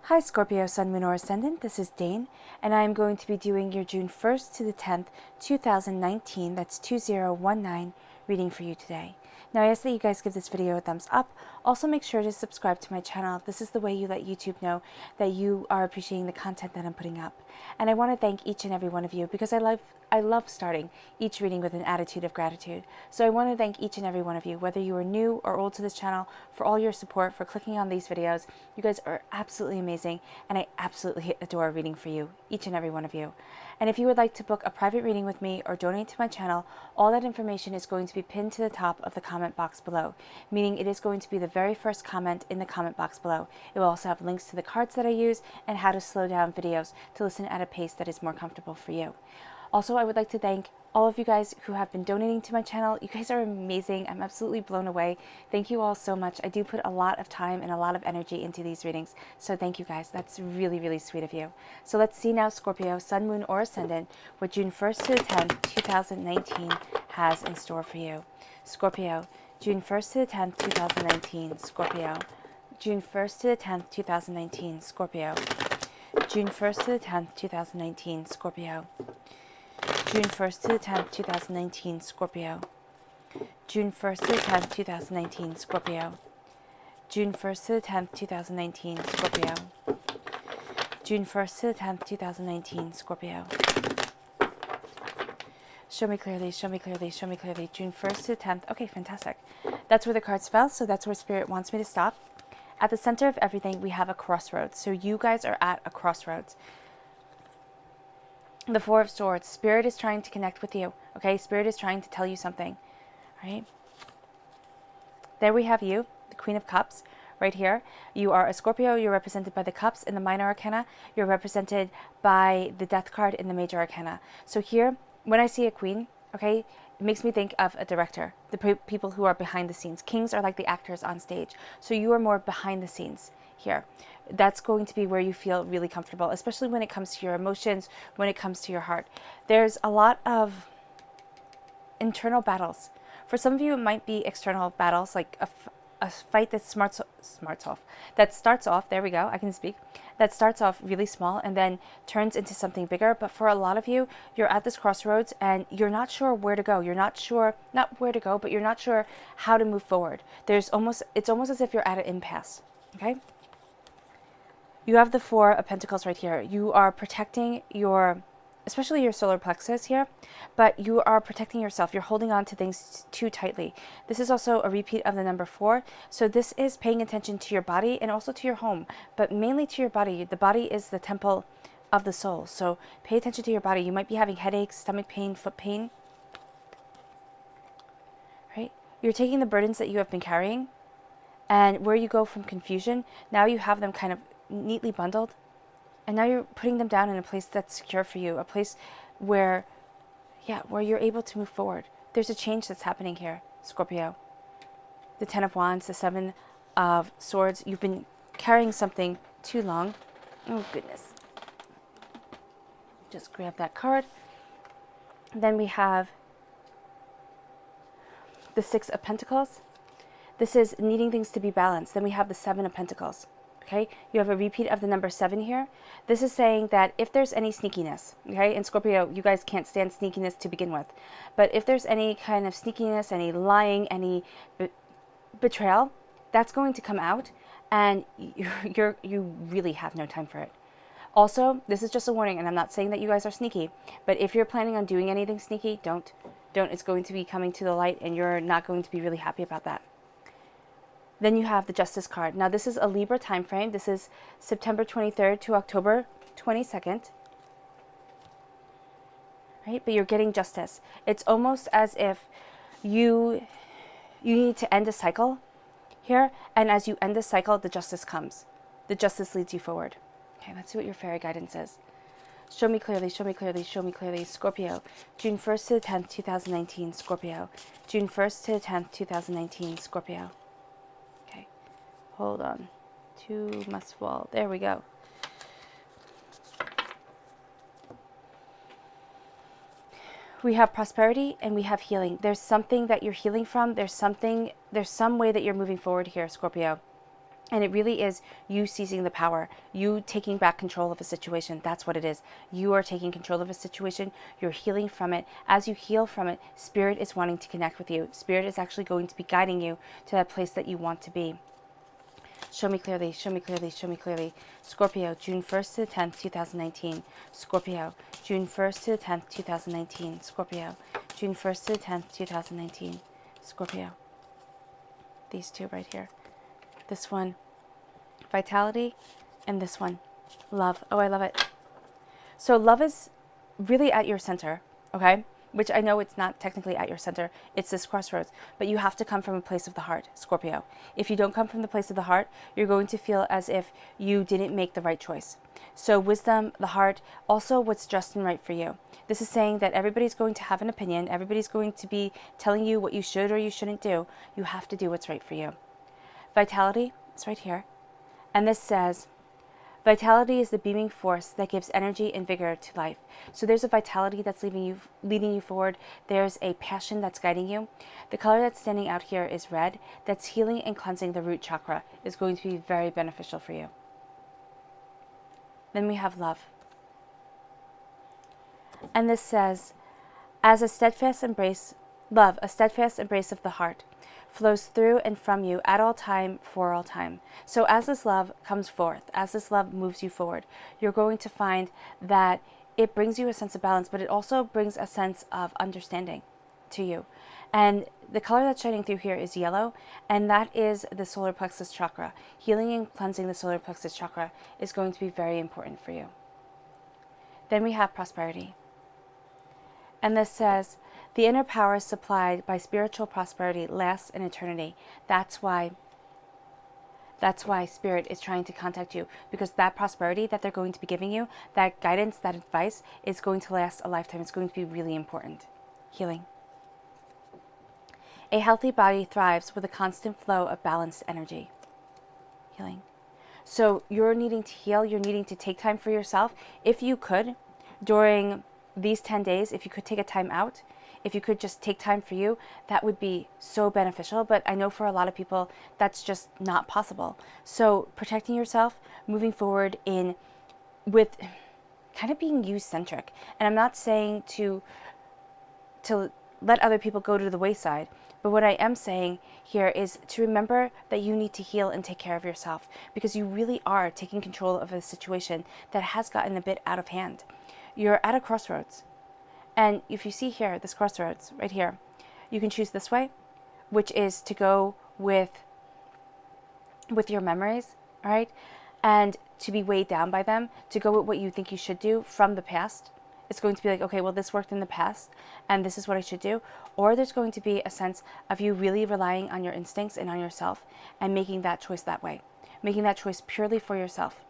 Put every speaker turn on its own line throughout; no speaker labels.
Hi Scorpio, Sun, Moon, or Ascendant. This is Dane, and I am going to be doing your June 1st to the 10th, 2019, that's 2019, reading for you today. Now, I ask that you guys give this video a thumbs up. Also, make sure to subscribe to my channel. This is the way you let YouTube know that you are appreciating the content that I'm putting up. And I want to thank each and every one of you because I love starting each reading with an attitude of gratitude. So I want to thank each and every one of you, whether you are new or old to this channel, for all your support, for clicking on these videos. You guys are absolutely amazing, and I absolutely adore reading for you, each and every one of you. And if you would like to book a private reading with me or donate to my channel, all that information is going to be pinned to the top of the comment box below, meaning it is going to be the very first comment in the comment box below. It will also have links to the cards that I use and how to slow down videos to listen at a pace that is more comfortable for you. Also, I would like to thank all of you guys who have been donating to my channel. You guys are amazing. I'm absolutely blown away. Thank you all so much. I do put a lot of time and a lot of energy into these readings, so thank you guys. That's really, really sweet of you. So let's see now, Scorpio, Sun, Moon, or Ascendant, what June 1st to the 10th, 2019 has in store for you. Scorpio, June 1st to the 10th, 2019, Scorpio. June 1st to the 10th, 2019, Scorpio. June 1st to the 10th, 2019, Scorpio. June 1st to the 10th, 2019, Scorpio. June 1st to the 10th, 2019, Scorpio. June 1st to the 10th, 2019, Scorpio. June 1st to the 10th, 2019, Scorpio. Show me clearly, show me clearly, show me clearly. June 1st to the 10th. Okay, fantastic. That's where the cards fell, so that's where Spirit wants me to stop. At the center of everything, we have a crossroads. So you guys are at a crossroads. The Four of Swords. Spirit is trying to connect with you. Okay, Spirit is trying to tell you something. Right? There we have you, the Queen of Cups, right here. You are a Scorpio. You're represented by the Cups in the Minor Arcana. You're represented by the Death card in the Major Arcana. So here, when I see a Queen, okay, it makes me think of a director, the people who are behind the scenes. Kings are like the actors on stage. So you are more behind the scenes here. That's going to be where you feel really comfortable, especially when it comes to your emotions, when it comes to your heart. There's a lot of internal battles. For some of you, it might be external battles, like a fight that starts off, there we go, I can speak, that starts off really small and then turns into something bigger. But for a lot of you, you're at this crossroads and you're not sure where to go. You're not sure, not where to go, but you're not sure how to move forward. It's almost as if you're at an impasse, okay? You have the Four of Pentacles right here. You are protecting especially your solar plexus here, but you are protecting yourself. You're holding on to things too tightly. This is also a repeat of the number 4. So this is paying attention to your body and also to your home, but mainly to your body. The body is the temple of the soul. So pay attention to your body. You might be having headaches, stomach pain, foot pain, right? You're taking the burdens that you have been carrying, and where you go from confusion, now you have them kind of neatly bundled, and now you're putting them down in a place that's secure for you, a place where you're able to move forward. There's a change that's happening here, Scorpio. The 10 of Wands, the 7 of Swords. You've been carrying something too long. Oh goodness. Just grab that card. Then we have the 6 of Pentacles. This is needing things to be balanced. Then we have the 7 of Pentacles. Okay, you have a repeat of the number 7 here. This is saying that if there's any sneakiness, okay, in Scorpio, you guys can't stand sneakiness to begin with, but if there's any kind of sneakiness, any lying, any betrayal, that's going to come out, and you really have no time for it. Also, this is just a warning, and I'm not saying that you guys are sneaky, but if you're planning on doing anything sneaky, don't. It's going to be coming to the light, and you're not going to be really happy about that. Then you have the Justice card. Now this is a Libra time frame. This is September 23rd to October 22nd. Right? But you're getting justice. It's almost as if you need to end a cycle here, and as you end the cycle, the justice comes. The justice leads you forward. Okay, let's see what your fairy guidance is. Show me clearly, show me clearly, show me clearly. Scorpio, June 1st to the 10th, 2019, Scorpio. June 1st to the 10th, 2019, Scorpio. Hold on. 2 must fall. There we go. We have prosperity and we have healing. There's something that you're healing from. There's some way that you're moving forward here, Scorpio. And it really is you seizing the power, you taking back control of a situation. That's what it is. You are taking control of a situation. You're healing from it. As you heal from it, Spirit is wanting to connect with you. Spirit is actually going to be guiding you to that place that you want to be. Show me clearly, show me clearly, show me clearly. Scorpio, June 1st to the 10th, 2019. Scorpio, June 1st to the 10th, 2019. Scorpio, June 1st to the 10th, 2019. Scorpio. These two right here. This one, vitality, and this one, love. Oh, I love it. So love is really at your center, okay? Which I know it's not technically at your center. It's this crossroads. But you have to come from a place of the heart, Scorpio. If you don't come from the place of the heart, you're going to feel as if you didn't make the right choice. So wisdom, the heart, also what's just and right for you. This is saying that everybody's going to have an opinion. Everybody's going to be telling you what you should or you shouldn't do. You have to do what's right for you. Vitality, it's right here. And this says, vitality is the beaming force that gives energy and vigor to life. So there's a vitality that's leading you forward. There's a passion that's guiding you. The color that's standing out here is red. That's healing and cleansing the root chakra. Is going to be very beneficial for you. Then we have love. And this says, as a steadfast embrace, love, a steadfast embrace of the heart, flows through and from you at all time, for all time. So as this love comes forth, as this love moves you forward, you're going to find that it brings you a sense of balance, but it also brings a sense of understanding to you. And the color that's shining through here is yellow, and that is the solar plexus chakra. Healing and cleansing the solar plexus chakra is going to be very important for you. Then we have prosperity. And this says, the inner power supplied by spiritual prosperity lasts in eternity. That's why Spirit is trying to contact you, because that prosperity that they're going to be giving you, that guidance, that advice is going to last a lifetime. It's going to be really important. Healing. A healthy body thrives with a constant flow of balanced energy. Healing. So you're needing to heal. You're needing to take time for yourself. If you could, during these 10 days, if you could take a time out, if you could just take time for you, that would be so beneficial. But I know for a lot of people, that's just not possible. So protecting yourself, moving forward with kind of being you-centric. And I'm not saying to let other people go to the wayside. But what I am saying here is to remember that you need to heal and take care of yourself, because you really are taking control of a situation that has gotten a bit out of hand. You're at a crossroads. And if you see here, this crossroads right here, you can choose this way, which is to go with your memories, all right? And to be weighed down by them, to go with what you think you should do from the past. It's going to be like, okay, well, this worked in the past, and this is what I should do. Or there's going to be a sense of you really relying on your instincts and on yourself and making that choice that way, making that choice purely for yourself.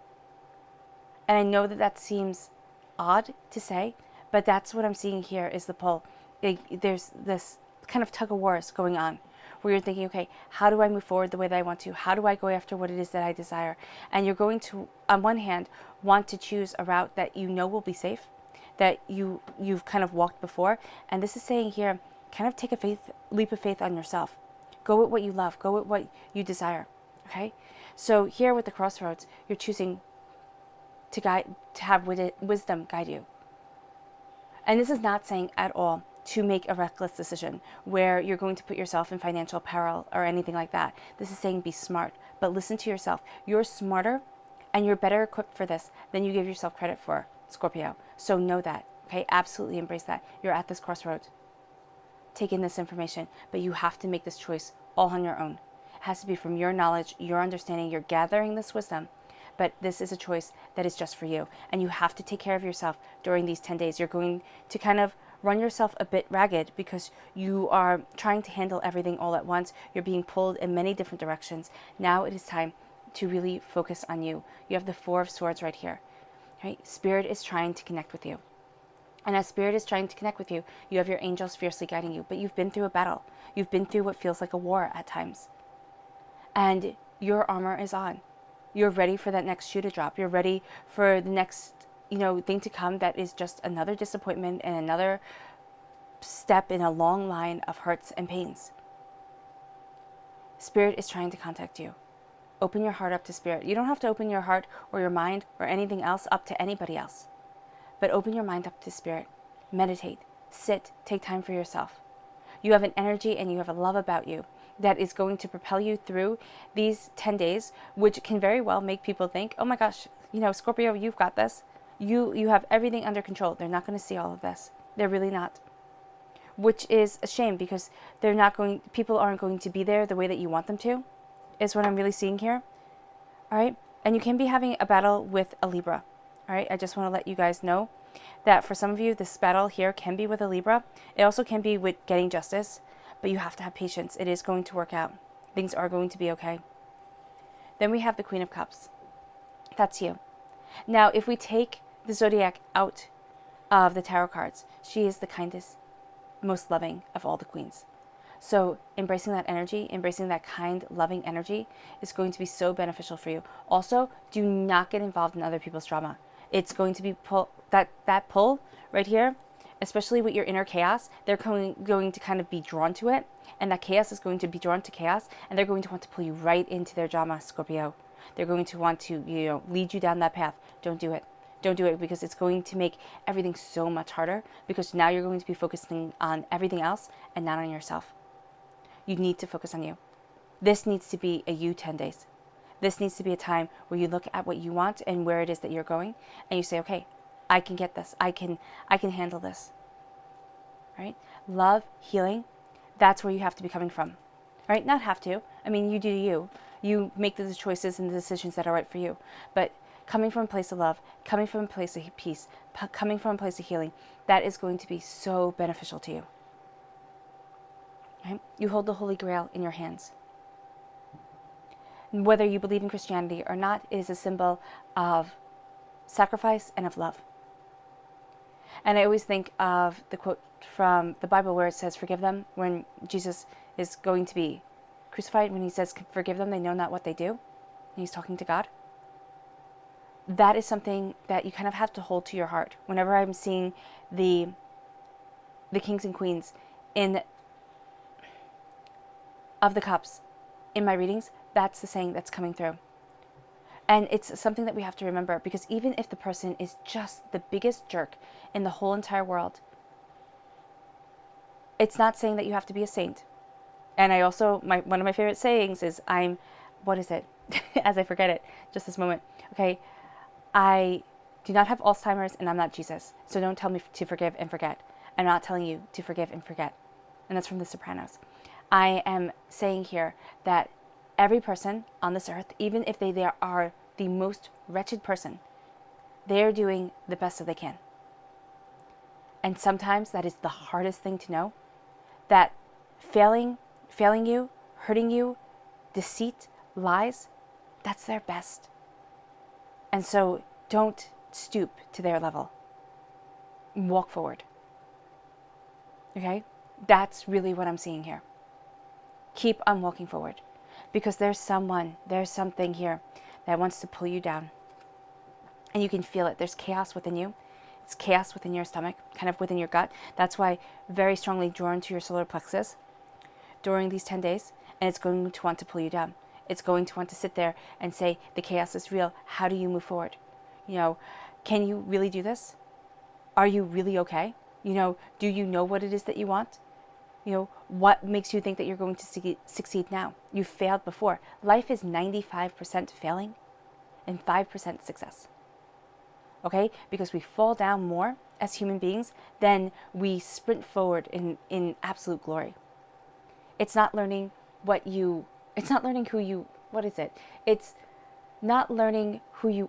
And I know that that seems odd to say, but that's what I'm seeing here is the pull. There's this kind of tug of war going on where you're thinking, okay, how do I move forward the way that I want to? How do I go after what it is that I desire? And you're going to, on one hand, want to choose a route that you know will be safe, that you've kind of walked before. And this is saying here, kind of take a leap of faith on yourself. Go with what you love. Go with what you desire. Okay? So here with the crossroads, you're choosing to have wisdom guide you. And this is not saying at all to make a reckless decision where you're going to put yourself in financial peril or anything like that. This is saying be smart, but listen to yourself. You're smarter and you're better equipped for this than you give yourself credit for, Scorpio. So know that, okay? Absolutely embrace that. You're at this crossroads. Take in this information, but you have to make this choice all on your own. It has to be from your knowledge, your understanding. You're gathering this wisdom. But this is a choice that is just for you. And you have to take care of yourself during these 10 days. You're going to kind of run yourself a bit ragged because you are trying to handle everything all at once. You're being pulled in many different directions. Now it is time to really focus on you. You have the Four of Swords right here. Right? Spirit is trying to connect with you. And as Spirit is trying to connect with you, you have your angels fiercely guiding you. But you've been through a battle. You've been through what feels like a war at times. And your armor is on. You're ready for that next shoe to drop. You're ready for the next, thing to come that is just another disappointment and another step in a long line of hurts and pains. Spirit is trying to contact you. Open your heart up to Spirit. You don't have to open your heart or your mind or anything else up to anybody else. But open your mind up to Spirit. Meditate. Sit. Take time for yourself. You have an energy and you have a love about you that is going to propel you through these 10 days, which can very well make people think, oh my gosh, Scorpio, you've got this. You have everything under control. They're not going to see all of this. They're really not. Which is a shame, because people aren't going to be there the way that you want them to, is what I'm really seeing here. All right. And you can be having a battle with a Libra. All right. I just want to let you guys know that for some of you, this battle here can be with a Libra. It also can be with getting justice, but you have to have patience. It is going to work out. Things are going to be okay. Then we have the Queen of Cups. That's you. Now, if we take the Zodiac out of the tarot cards, she is the kindest, most loving of all the queens. So embracing that energy, embracing that kind, loving energy is going to be so beneficial for you. Also, do not get involved in other people's drama. It's going to be that pull right here, especially with your inner chaos. They're going to kind of be drawn to it, and that chaos is going to be drawn to chaos, and they're going to want to pull you right into their drama, Scorpio. They're going to want to, lead you down that path. Don't do it. Don't do it, because it's going to make everything so much harder, because now you're going to be focusing on everything else and not on yourself. You need to focus on you. This needs to be a you 10 days. This needs to be a time where you look at what you want and where it is that you're going, and you say, okay, I can get this. I can handle this. Right? Love, healing, that's where you have to be coming from. Right? Not have to. I mean, you do you. You make the choices and the decisions that are right for you. But coming from a place of love, coming from a place of peace, coming from a place of healing, that is going to be so beneficial to you. Right? You hold the Holy Grail in your hands. Whether you believe in Christianity or not, it is a symbol of sacrifice and of love. And I always think of the quote from the Bible where it says, forgive them, when Jesus is going to be crucified, when he says, forgive them, they know not what they do. And he's talking to God. That is something that you kind of have to hold to your heart. Whenever I'm seeing the kings and queens of the cups in my readings, that's the saying that's coming through. And it's something that we have to remember, because even if the person is just the biggest jerk in the whole entire world, it's not saying that you have to be a saint. And I also, one of my favorite sayings is, what is it? As I forget it, just this moment. Okay, I do not have Alzheimer's and I'm not Jesus. So don't tell me to forgive and forget. I'm not telling you to forgive and forget. And that's from The Sopranos. I am saying here that every person on this earth, even if they are the most wretched person, they are doing the best that they can. And sometimes that is the hardest thing to know, that failing you, hurting you, deceit, lies, that's their best. And so don't stoop to their level. Walk forward. Okay? That's really what I'm seeing here. Keep on walking forward. Because there's something here that wants to pull you down. And you can feel it. There's chaos within you. It's chaos within your stomach, kind of within your gut. That's why very strongly drawn to your solar plexus during these 10 days. And it's going to want to pull you down. It's going to want to sit there and say, the chaos is real. How do you move forward? Can you really do this? Are you really okay? Do you know what it is that you want? What makes you think that you're going to succeed now? You failed before. Life is 95% failing and 5% success. Okay? Because we fall down more as human beings than we sprint forward in absolute glory. It's not learning it's not learning who you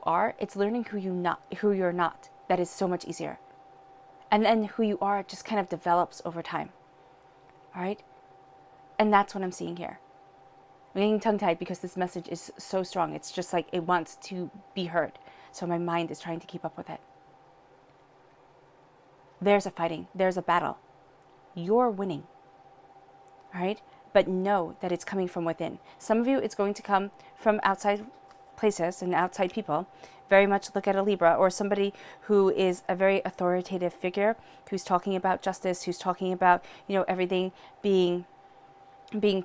are. It's learning who you're not. That is so much easier. And then who you are just kind of develops over time. All right? And that's what I'm seeing here. I'm getting tongue-tied because this message is so strong. It's just like it wants to be heard. So my mind is trying to keep up with it. There's a fighting. There's a battle. You're winning. All right? But know that it's coming from within. Some of you, it's going to come from outside places and outside people. Very much look at a Libra or somebody who is a very authoritative figure, who's talking about justice, who's talking about, everything being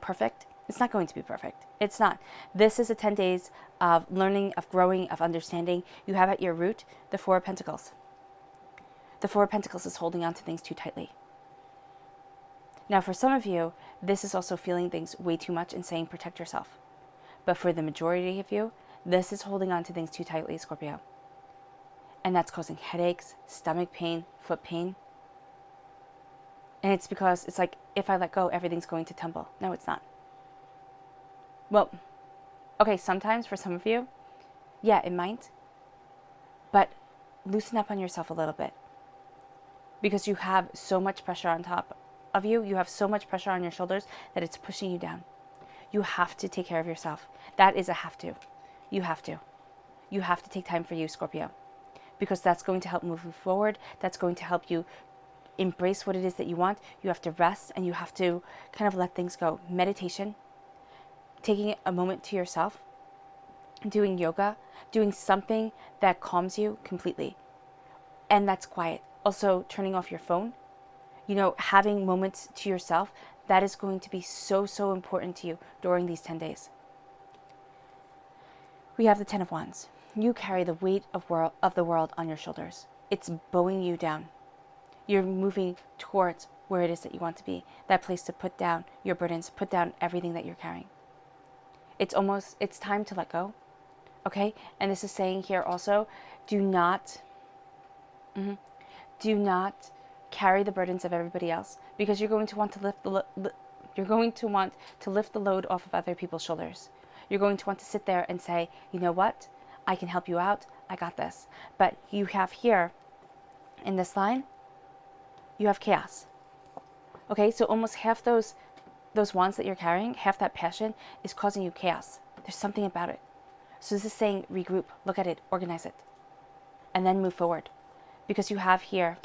perfect. It's not going to be perfect. It's not. This is a 10 days of learning, of growing, of understanding. You have at your root the Four of Pentacles. The Four of Pentacles is holding on to things too tightly. Now, for some of you, this is also feeling things way too much and saying protect yourself. But for the majority of you, this is holding on to things too tightly, Scorpio. And that's causing headaches, stomach pain, foot pain. And it's because it's like, if I let go, everything's going to tumble. No, it's not. Well, okay, sometimes for some of you, yeah, it might. But loosen up on yourself a little bit. Because you have so much pressure on top of you. You have so much pressure on your shoulders that it's pushing you down. You have to take care of yourself. That is a have to. You have to. You have to take time for you, Scorpio. Because that's going to help move you forward. That's going to help you embrace what it is that you want. You have to rest and you have to kind of let things go. Meditation, taking a moment to yourself, doing yoga, doing something that calms you completely. And that's quiet. Also, turning off your phone. You know, having moments to yourself, that is going to be so, so important to you during these 10 days. We have the Ten of Wands. You carry the weight of the world on your shoulders. It's bowing you down. You're moving towards where it is that you want to be. That place to put down your burdens, put down everything that you're carrying. It's time to let go. Okay? And this is saying here also, do not carry the burdens of everybody else, because you're going to want to lift the load off of other people's shoulders. You're going to want to sit there and say, you know what? I can help you out. I got this. But you have here in this line, you have chaos. Okay, so almost half those wands that you're carrying, half that passion is causing you chaos. There's something about it. So this is saying regroup, look at it, organize it, and then move forward. Because you have here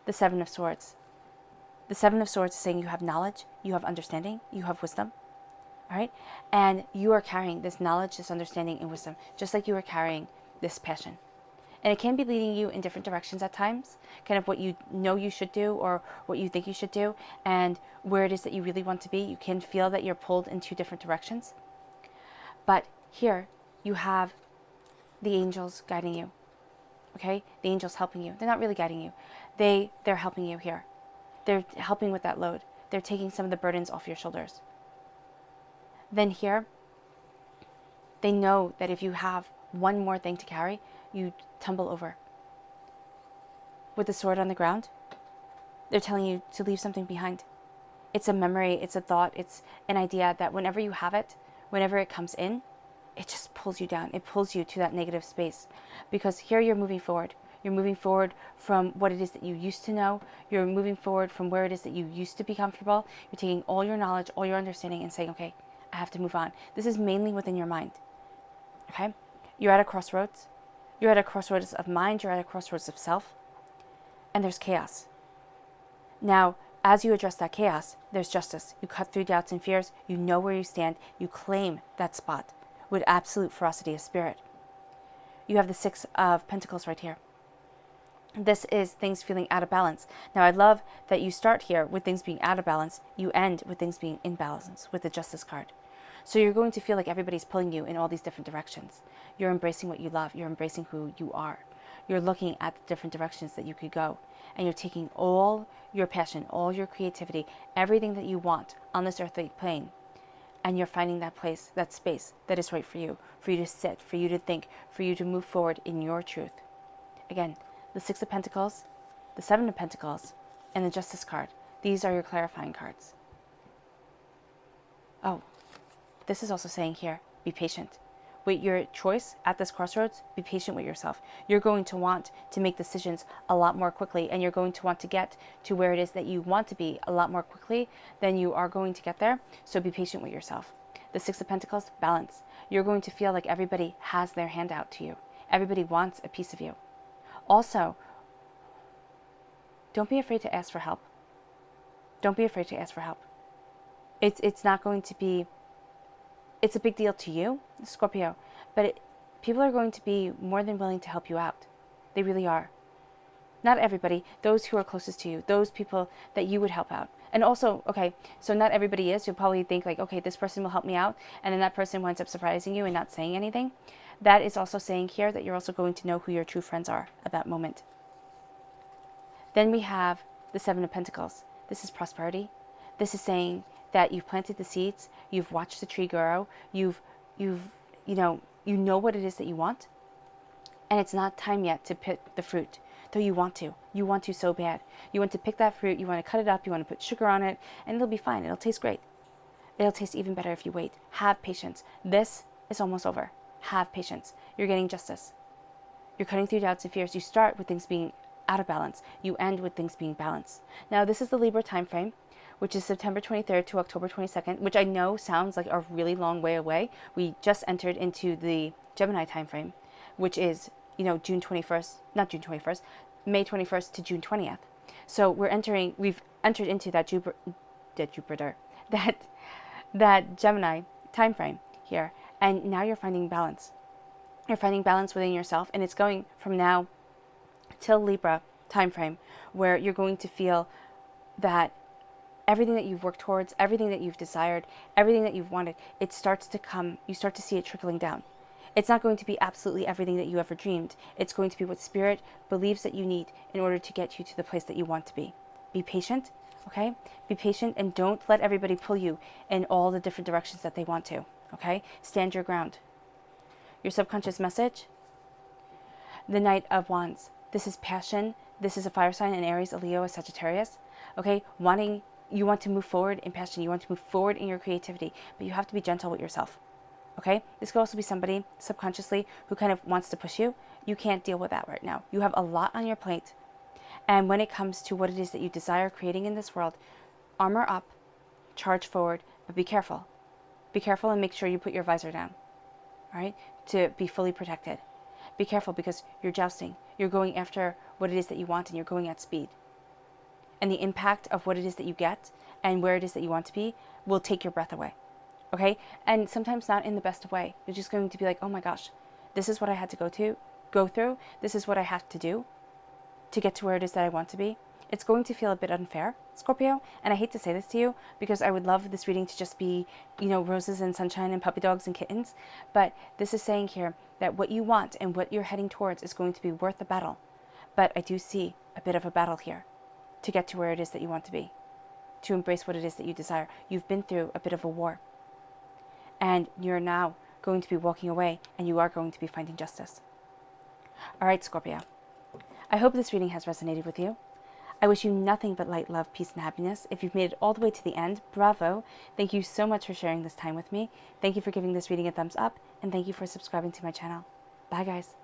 the Seven of Swords. The Seven of Swords is saying you have knowledge, you have understanding, you have wisdom. All right? And you are carrying this knowledge, this understanding, and wisdom, just like you are carrying this passion. And it can be leading you in different directions at times, kind of what you know you should do or what you think you should do, and where it is that you really want to be. You can feel that you're pulled in two different directions. But here, you have the angels guiding you. Okay? The angels helping you. They're not really guiding you. They're helping you here. They're helping with that load. They're taking some of the burdens off your shoulders. Then here, they know that if you have one more thing to carry, you tumble over. With the sword on the ground, they're telling you to leave something behind. It's a memory, it's a thought, it's an idea that whenever you have it, whenever it comes in, it just pulls you down. It pulls you to that negative space. Because here you're moving forward. You're moving forward from what it is that you used to know. You're moving forward from where it is that you used to be comfortable. You're taking all your knowledge, all your understanding, and saying, okay, I have to move on. This is mainly within your mind. Okay? You're at a crossroads. You're at a crossroads of mind. You're at a crossroads of self. And there's chaos. Now, as you address that chaos, there's justice. You cut through doubts and fears. You know where you stand. You claim that spot with absolute ferocity of spirit. You have the Six of Pentacles right here. This is things feeling out of balance. Now, I love that you start here with things being out of balance. You end with things being in balance with the Justice card. So you're going to feel like everybody's pulling you in all these different directions. You're embracing what you love. You're embracing who you are. You're looking at the different directions that you could go. And you're taking all your passion, all your creativity, everything that you want on this earthly plane. And you're finding that place, that space that is right for you to sit, for you to think, for you to move forward in your truth. Again, the Six of Pentacles, the Seven of Pentacles, and the Justice card. These are your clarifying cards. Oh, this is also saying here, be patient. With your choice at this crossroads, be patient with yourself. You're going to want to make decisions a lot more quickly, and you're going to want to get to where it is that you want to be a lot more quickly than you are going to get there. So be patient with yourself. The Six of Pentacles, balance. You're going to feel like everybody has their hand out to you. Everybody wants a piece of you. Also, don't be afraid to ask for help. Don't be afraid to ask for help. It's not going to be, it's a big deal to you, Scorpio, but people are going to be more than willing to help you out. They really are. Not everybody, those who are closest to you, those people that you would help out, And also, okay, so not everybody is. You'll probably think like, okay, this person will help me out, and then that person winds up surprising you and not saying anything. That is also saying here that you're also going to know who your true friends are at that moment. Then we have the Seven of Pentacles. This is prosperity. This is saying that you've planted the seeds, you've watched the tree grow, you know what it is that you want, and it's not time yet to pick the fruit. Though you want to. You want to so bad. You want to pick that fruit, you want to cut it up, you want to put sugar on it, and it'll be fine. It'll taste great. It'll taste even better if you wait. Have patience. This is almost over. Have patience. You're getting justice. You're cutting through doubts and fears. You start with things being out of balance. You end with things being balanced. Now, this is the Libra time frame, which is September 23rd to October 22nd, which I know sounds like a really long way away. We just entered into the Gemini time frame, which is, June 21st, not June 21st, May 21st to June 20th. So we've entered into that Jupiter, that Gemini time frame here. And now you're finding balance. You're finding balance within yourself, and it's going from now till Libra time frame, where you're going to feel that everything that you've worked towards, everything that you've desired, everything that you've wanted, it starts to come, you start to see it trickling down. It's not going to be absolutely everything that you ever dreamed. It's going to be what Spirit believes that you need in order to get you to the place that you want to be. Be patient, okay? Be patient, and don't let everybody pull you in all the different directions that they want to, okay? Stand your ground. Your subconscious message, the Knight of Wands. This is passion. This is a fire sign, an Aries, a Leo, a Sagittarius, okay? You want to move forward in passion. You want to move forward in your creativity, but you have to be gentle with yourself. Okay? This could also be somebody subconsciously who kind of wants to push you. You can't deal with that right now. You have a lot on your plate. And when it comes to what it is that you desire creating in this world, armor up, charge forward, but be careful. Be careful and make sure you put your visor down, all right, to be fully protected. Be careful because you're jousting. You're going after what it is that you want, and you're going at speed. And the impact of what it is that you get and where it is that you want to be will take your breath away. Okay? And sometimes not in the best of way. You're just going to be like, oh my gosh, this is what I had to go through. This is what I have to do to get to where it is that I want to be. It's going to feel a bit unfair, Scorpio. And I hate to say this to you because I would love this reading to just be, roses and sunshine and puppy dogs and kittens. But this is saying here that what you want and what you're heading towards is going to be worth the battle. But I do see a bit of a battle here to get to where it is that you want to be, to embrace what it is that you desire. You've been through a bit of a war. And you're now going to be walking away, and you are going to be finding justice. All right, Scorpio. I hope this reading has resonated with you. I wish you nothing but light, love, peace, and happiness. If you've made it all the way to the end, bravo. Thank you so much for sharing this time with me. Thank you for giving this reading a thumbs up, and thank you for subscribing to my channel. Bye, guys.